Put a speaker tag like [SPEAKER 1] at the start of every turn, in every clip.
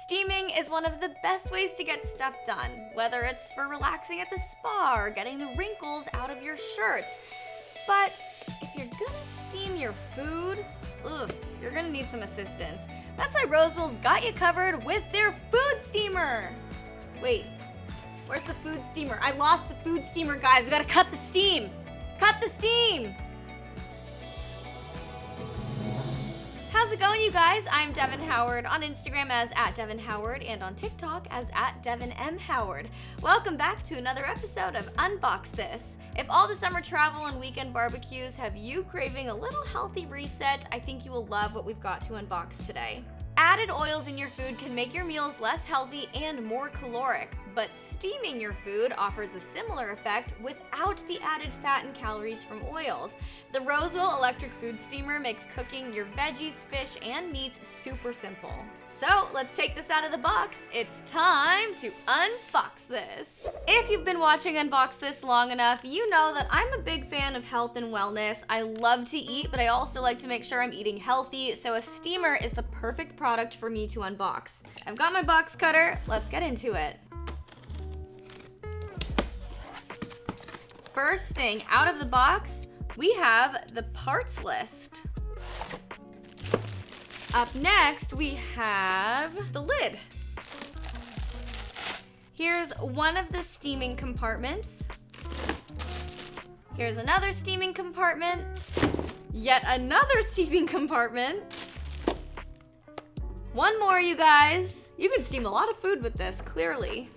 [SPEAKER 1] Steaming is one of the best ways to get stuff done, whether it's for relaxing at the spa or getting the wrinkles out of your shirts. But if you're gonna steam your food, you're gonna need some assistance. That's why Rosewill's got you covered with their food steamer. Wait, where's the food steamer? I lost the food steamer, guys. We gotta cut the steam. Cut the steam! How's it going, you guys? I'm Devin Howard, on Instagram as @DevinHoward and on TikTok as @DevinMHoward. Welcome back to another episode of Unbox This. If all the summer travel and weekend barbecues have you craving a little healthy reset, I think you will love what we've got to unbox today. Added oils in your food can make your meals less healthy and more caloric, but steaming your food offers a similar effect without the added fat and calories from oils. The Rosewill electric food steamer makes cooking your veggies, fish, and meats super simple. So let's take this out of the box. It's time to unbox this. If you've been watching Unbox This long enough, you know that I'm a big fan of health and wellness. I love to eat, but I also like to make sure I'm eating healthy, so a steamer is the perfect product for me to unbox. I've got my box cutter, let's get into it. First thing out of the box, we have the parts list. Up next, we have the lid. Here's one of the steaming compartments. Here's another steaming compartment. Yet another steaming compartment. One more, you guys. You can steam a lot of food with this, clearly.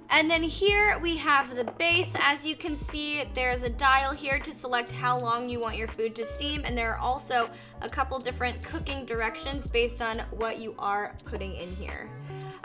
[SPEAKER 1] And then here we have the base. As you can see, there's a dial here to select how long you want your food to steam, and there are also a couple different cooking directions based on what you are putting in here.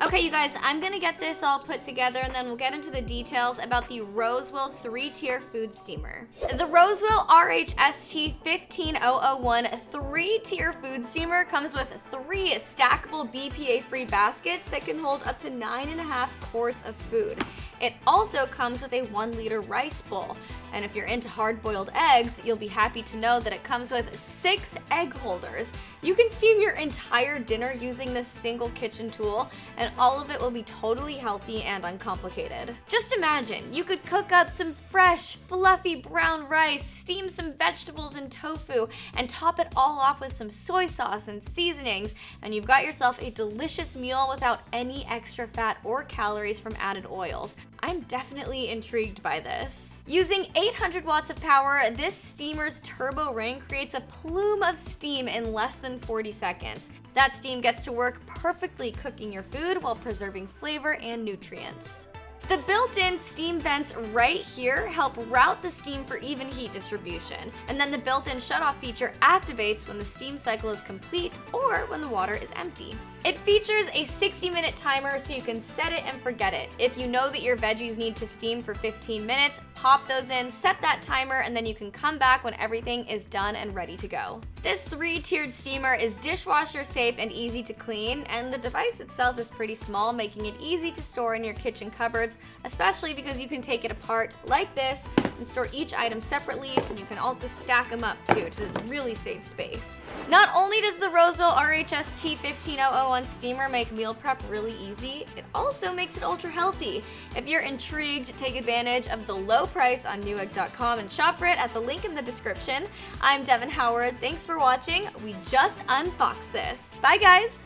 [SPEAKER 1] Okay, you guys, I'm gonna get this all put together and then we'll get into the details about the Rosewill 3-tier food steamer. The Rosewill RHST 15001 3-tier food steamer comes with 3 stackable BPA-free baskets that can hold up to 9.5 quarts of food. It also comes with a 1-liter rice bowl. And if you're into hard-boiled eggs, you'll be happy to know that it comes with 6 egg holders. You can steam your entire dinner using this single kitchen tool, and all of it will be totally healthy and uncomplicated. Just imagine, you could cook up some fresh, fluffy brown rice, steam some vegetables and tofu, and top it all off with some soy sauce and seasonings, and you've got yourself a delicious meal without any extra fat or calories from added oils. I'm definitely intrigued by this. Using 800 watts of power, this steamer's turbo ring creates a plume of steam in less than 40 seconds. That steam gets to work perfectly cooking your food while preserving flavor and nutrients. The built-in steam vents right here help route the steam for even heat distribution, and then the built-in shutoff feature activates when the steam cycle is complete or when the water is empty. It features a 60-minute timer so you can set it and forget it. If you know that your veggies need to steam for 15 minutes, pop those in, set that timer, and then you can come back when everything is done and ready to go. This 3-tiered steamer is dishwasher safe and easy to clean, and the device itself is pretty small, making it easy to store in your kitchen cupboards, especially because you can take it apart like this and store each item separately, and you can also stack them up too to really save space. Not only does the Rosewill RHST 15001 steamer make meal prep really easy, it also makes it ultra healthy. If you're intrigued, take advantage of the low price on Newegg.com and shop for it at the link in the description. I'm Devin Howard. Thanks for watching. We just unboxed this. Bye, guys.